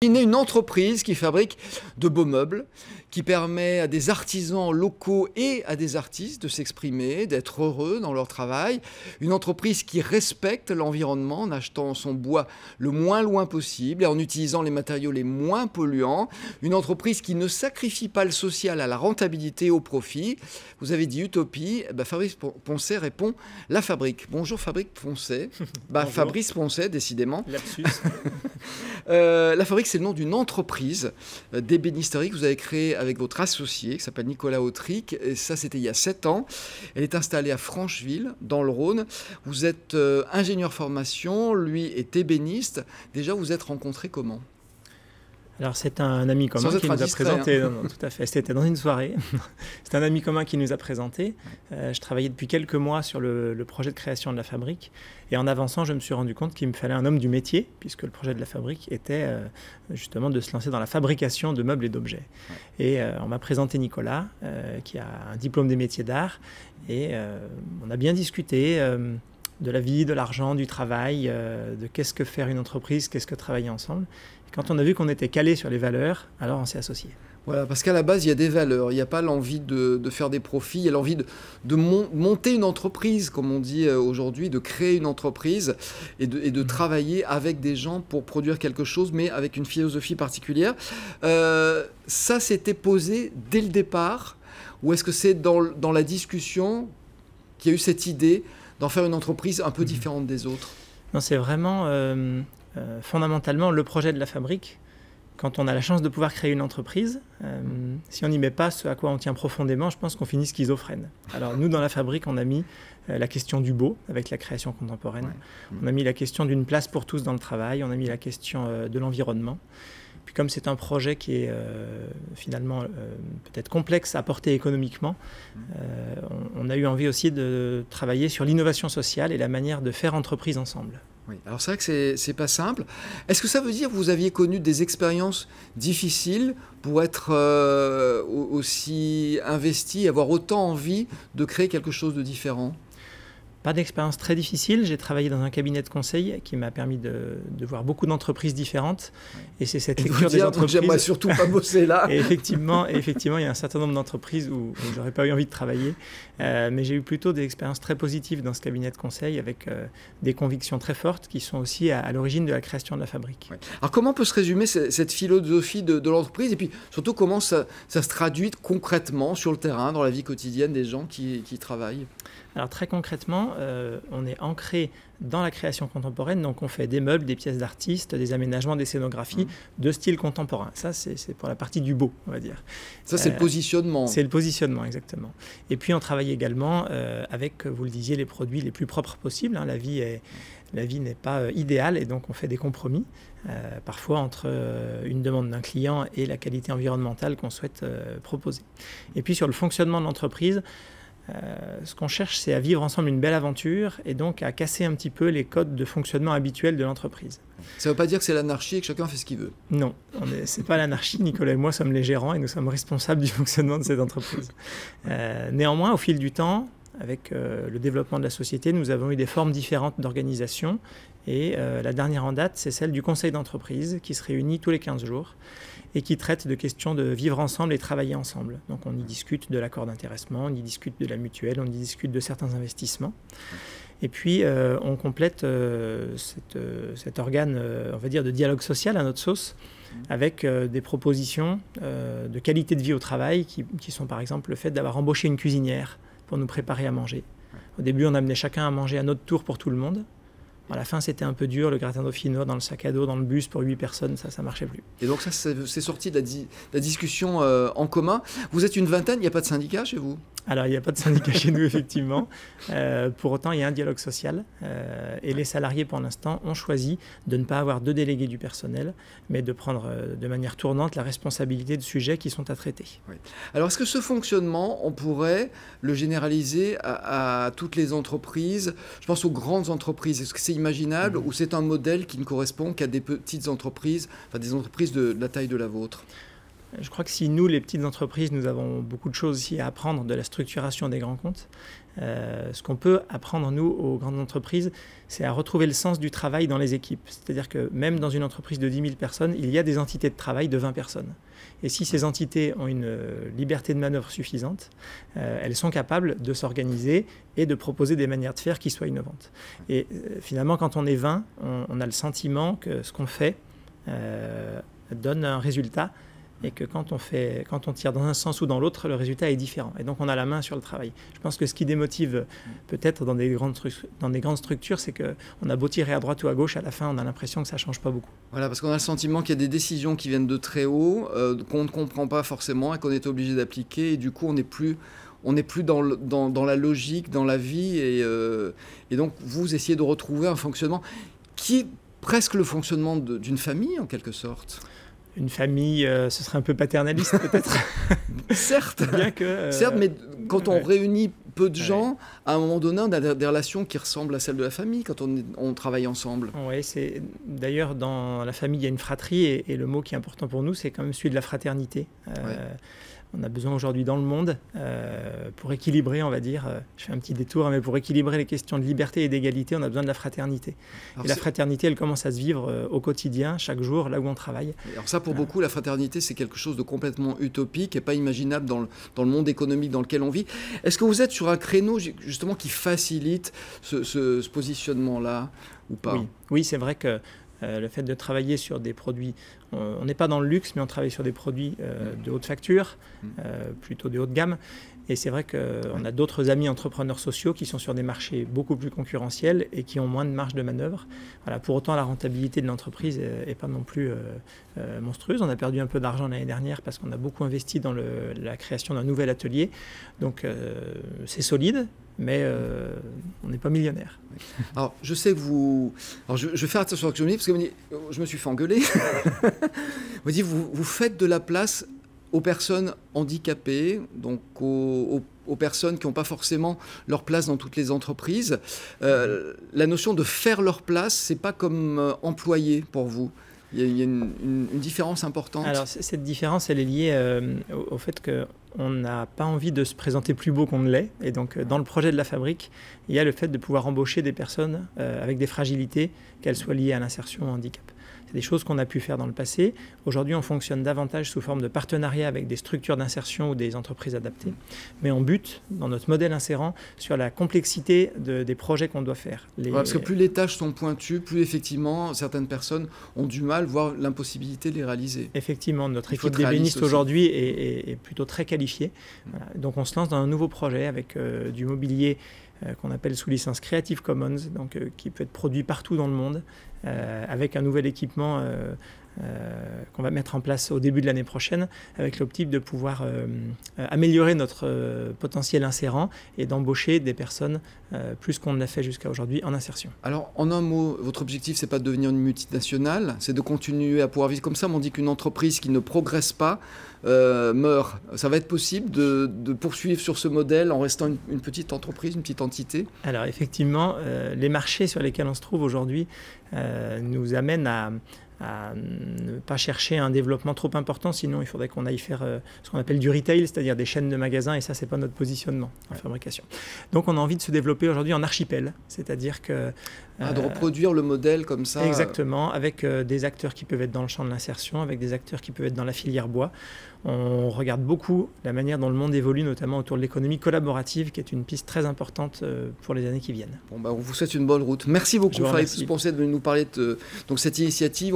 Imaginez une entreprise qui fabrique de beaux meubles, qui permet à des artisans locaux et à des artistes de s'exprimer, d'être heureux dans leur travail. Une entreprise qui respecte l'environnement en achetant son bois le moins loin possible et en utilisant les matériaux les moins polluants. Une entreprise qui ne sacrifie pas le social à la rentabilité et au profit. Vous avez dit utopie, Fabrice Poncet répond La Fabrique. Bonjour Fabrice Poncet. Bonjour. Fabrice Poncet, décidément. Lapsus. La Fabrique, c'est le nom d'une entreprise d'ébénisterie que vous avez créée avec votre associé, qui s'appelle Nicolas Autric. Et ça, c'était il y a 7 ans. Elle est installée à Francheville, dans le Rhône. Vous êtes ingénieur formation, lui est ébéniste. Déjà, vous êtes rencontrés comment ? Alors, c'est un ami commun qui nous a présenté. Hein. Non, tout à fait. C'était dans une soirée. C'est un ami commun qui nous a présenté. Je travaillais depuis quelques mois sur le projet de création de la Fabrique. Et en avançant, je me suis rendu compte qu'il me fallait un homme du métier, puisque le projet de la Fabrique était justement de se lancer dans la fabrication de meubles et d'objets. Et on m'a présenté Nicolas, qui a un diplôme des métiers d'art. Et on a bien discuté de la vie, de l'argent, du travail, de qu'est-ce que faire une entreprise, qu'est-ce que travailler ensemble. Et quand on a vu qu'on était calé sur les valeurs, alors on s'est associés. Voilà, parce qu'à la base, il y a des valeurs. Il n'y a pas l'envie de faire des profits. Il y a l'envie de monter une entreprise, comme on dit aujourd'hui, de créer une entreprise et de travailler avec des gens pour produire quelque chose, mais avec une philosophie particulière. Ça, s'était posé dès le départ, ou est-ce que c'est dans la discussion qu'il y a eu cette idée d'en faire une entreprise un peu différente des autres ? Non, c'est vraiment fondamentalement le projet de la Fabrique. Quand on a la chance de pouvoir créer une entreprise, si on n'y met pas ce à quoi on tient profondément, je pense qu'on finit schizophrène. Alors nous, dans la Fabrique, on a mis la question du beau avec la création contemporaine. Ouais. On a mis la question d'une place pour tous dans le travail. On a mis la question de l'environnement. Puis comme c'est un projet qui est finalement peut-être complexe à porter économiquement, on a eu envie aussi de travailler sur l'innovation sociale et la manière de faire entreprise ensemble. Oui, alors c'est vrai que c'est pas simple. Est-ce que ça veut dire que vous aviez connu des expériences difficiles pour être aussi investi, avoir autant envie de créer quelque chose de différent ? Pas d'expérience très difficile. J'ai travaillé dans un cabinet de conseil qui m'a permis de voir beaucoup d'entreprises différentes. Et c'est cette lecture des entreprises... J'aimerais surtout pas bosser là. Et effectivement, il y a un certain nombre d'entreprises où j'aurais pas eu envie de travailler. Mais j'ai eu plutôt des expériences très positives dans ce cabinet de conseil avec des convictions très fortes qui sont aussi à l'origine de la création de la Fabrique. Ouais. Alors comment peut se résumer cette philosophie de l'entreprise et puis surtout comment ça se traduit concrètement sur le terrain, dans la vie quotidienne des gens qui travaillent ? Alors très concrètement, on est ancré dans la création contemporaine, donc on fait des meubles, des pièces d'artistes, des aménagements, des scénographies de style contemporain. Ça, c'est pour la partie du beau, on va dire. Ça, c'est le positionnement. C'est le positionnement, exactement. Et puis on travaille également avec, vous le disiez, les produits les plus propres possibles. Hein. La vie n'est pas idéale et donc on fait des compromis, parfois entre une demande d'un client et la qualité environnementale qu'on souhaite proposer. Et puis sur le fonctionnement de l'entreprise, ce qu'on cherche, c'est à vivre ensemble une belle aventure et donc à casser un petit peu les codes de fonctionnement habituels de l'entreprise. Ça ne veut pas dire que c'est l'anarchie et que chacun fait ce qu'il veut. Non, ce n'est pas l'anarchie. Nicolas et moi sommes les gérants et nous sommes responsables du fonctionnement de cette entreprise. Néanmoins, au fil du temps, avec le développement de la société, nous avons eu des formes différentes d'organisation. Et la dernière en date, c'est celle du conseil d'entreprise qui se réunit tous les 15 jours et qui traite de questions de vivre ensemble et travailler ensemble. Donc on y discute de l'accord d'intéressement, on y discute de la mutuelle, on y discute de certains investissements. Et puis on complète cet organe, on va dire, de dialogue social à notre sauce, avec des propositions de qualité de vie au travail qui sont par exemple le fait d'avoir embauché une cuisinière pour nous préparer à manger. Au début, on amenait chacun à manger à notre tour pour tout le monde. À la fin, c'était un peu dur, le gratin dauphinois dans le sac à dos, dans le bus pour 8 personnes, ça ne marchait plus. Et donc ça, c'est sorti de la discussion en commun. Vous êtes une vingtaine, il n'y a pas de syndicat chez vous ? Alors, il n'y a pas de syndicat chez nous, effectivement. Pour autant, il y a un dialogue social. Et les salariés, pour l'instant, ont choisi de ne pas avoir de délégués du personnel, mais de prendre de manière tournante la responsabilité de sujets qui sont à traiter. Oui. Alors, est-ce que ce fonctionnement, on pourrait le généraliser à toutes les entreprises ? Je pense aux grandes entreprises. Est-ce que c'est imaginable ou c'est un modèle qui ne correspond qu'à des petites entreprises, enfin des entreprises de la taille de la vôtre ? Je crois que si nous, les petites entreprises, nous avons beaucoup de choses aussi à apprendre de la structuration des grands comptes, ce qu'on peut apprendre, nous, aux grandes entreprises, c'est à retrouver le sens du travail dans les équipes. C'est-à-dire que même dans une entreprise de 10 000 personnes, il y a des entités de travail de 20 personnes. Et si ces entités ont une liberté de manœuvre suffisante, elles sont capables de s'organiser et de proposer des manières de faire qui soient innovantes. Et finalement, quand on est 20, on a le sentiment que ce qu'on fait donne un résultat et que quand on tire dans un sens ou dans l'autre, le résultat est différent. Et donc on a la main sur le travail. Je pense que ce qui démotive peut-être dans des grandes structures, c'est qu'on a beau tirer à droite ou à gauche, à la fin on a l'impression que ça ne change pas beaucoup. Voilà, parce qu'on a le sentiment qu'il y a des décisions qui viennent de très haut, qu'on ne comprend pas forcément et qu'on est obligé d'appliquer. Et du coup, on n'est plus dans la logique, dans la vie. Et donc, vous essayez de retrouver un fonctionnement qui est presque le fonctionnement d'une famille, en quelque sorte. Une famille, ce serait un peu paternaliste peut-être. Certes, certes, mais quand on réunit peu de gens, à un moment donné, on a des relations qui ressemblent à celles de la famille quand on travaille ensemble. Oui, d'ailleurs, dans la famille, il y a une fratrie et le mot qui est important pour nous, c'est quand même celui de la fraternité. On a besoin aujourd'hui dans le monde, pour équilibrer, on va dire, je fais un petit détour, mais pour équilibrer les questions de liberté et d'égalité, on a besoin de la fraternité. Alors et la fraternité, elle commence à se vivre au quotidien, chaque jour, là où on travaille. Alors ça, pour beaucoup, la fraternité, c'est quelque chose de complètement utopique et pas imaginable dans le monde économique dans lequel on vit. Est-ce que vous êtes sur un créneau, justement, qui facilite ce positionnement-là ou pas? Oui, c'est vrai que le fait de travailler sur des produits, on n'est pas dans le luxe, mais on travaille sur des produits de haute facture, plutôt de haute gamme. Et c'est vrai qu'on a d'autres amis entrepreneurs sociaux qui sont sur des marchés beaucoup plus concurrentiels et qui ont moins de marge de manœuvre. Voilà, pour autant, la rentabilité de l'entreprise n'est pas non plus monstrueuse. On a perdu un peu d'argent l'année dernière parce qu'on a beaucoup investi dans la création d'un nouvel atelier. Donc c'est solide, mais on n'est pas millionnaire. Alors, je sais que vous... Alors, je vais faire attention à ce que je me dis, parce que je me suis fait engueuler. Vous dites, vous faites de la place aux personnes handicapées, donc aux personnes qui n'ont pas forcément leur place dans toutes les entreprises. La notion de faire leur place, c'est pas comme employé pour vous. Il y a une différence importante. Alors, cette différence, elle est liée au fait qu'on n'a pas envie de se présenter plus beau qu'on ne l'est. Et donc, dans le projet de la fabrique, il y a le fait de pouvoir embaucher des personnes avec des fragilités, qu'elles soient liées à l'insertion ou au handicap. C'est des choses qu'on a pu faire dans le passé. Aujourd'hui, on fonctionne davantage sous forme de partenariat avec des structures d'insertion ou des entreprises adaptées. Mais on bute, dans notre modèle insérant, sur la complexité des projets qu'on doit faire. Parce que plus les tâches sont pointues, plus effectivement, certaines personnes ont du mal, voire l'impossibilité de les réaliser. Effectivement, notre équipe d'ébénistes aujourd'hui est plutôt très qualifiée. Voilà. Donc on se lance dans un nouveau projet avec du mobilier qu'on appelle sous licence Creative Commons, donc, qui peut être produit partout dans le monde, avec un nouvel équipement qu'on va mettre en place au début de l'année prochaine, avec l'optique de pouvoir améliorer notre potentiel insérant et d'embaucher des personnes plus qu'on ne l'a fait jusqu'à aujourd'hui en insertion. Alors, en un mot, votre objectif, c'est pas de devenir une multinationale, c'est de continuer à pouvoir vivre comme ça. Mais on dit qu'une entreprise qui ne progresse pas meurt. Ça va être possible de poursuivre sur ce modèle en restant une petite entreprise, une petite entité? Alors, effectivement, les marchés sur lesquels on se trouve aujourd'hui nous amènent à ne pas chercher un développement trop important, sinon il faudrait qu'on aille faire ce qu'on appelle du retail, c'est-à-dire des chaînes de magasins, et ça, c'est pas notre positionnement en fabrication. Donc on a envie de se développer aujourd'hui en archipel, c'est-à-dire que... de reproduire le modèle comme ça. Exactement, avec des acteurs qui peuvent être dans le champ de l'insertion, avec des acteurs qui peuvent être dans la filière bois. On regarde beaucoup la manière dont le monde évolue, notamment autour de l'économie collaborative, qui est une piste très importante pour les années qui viennent. Bon, on vous souhaite une bonne route. Merci beaucoup, Fabrice Poncet, de nous parler de cette initiative.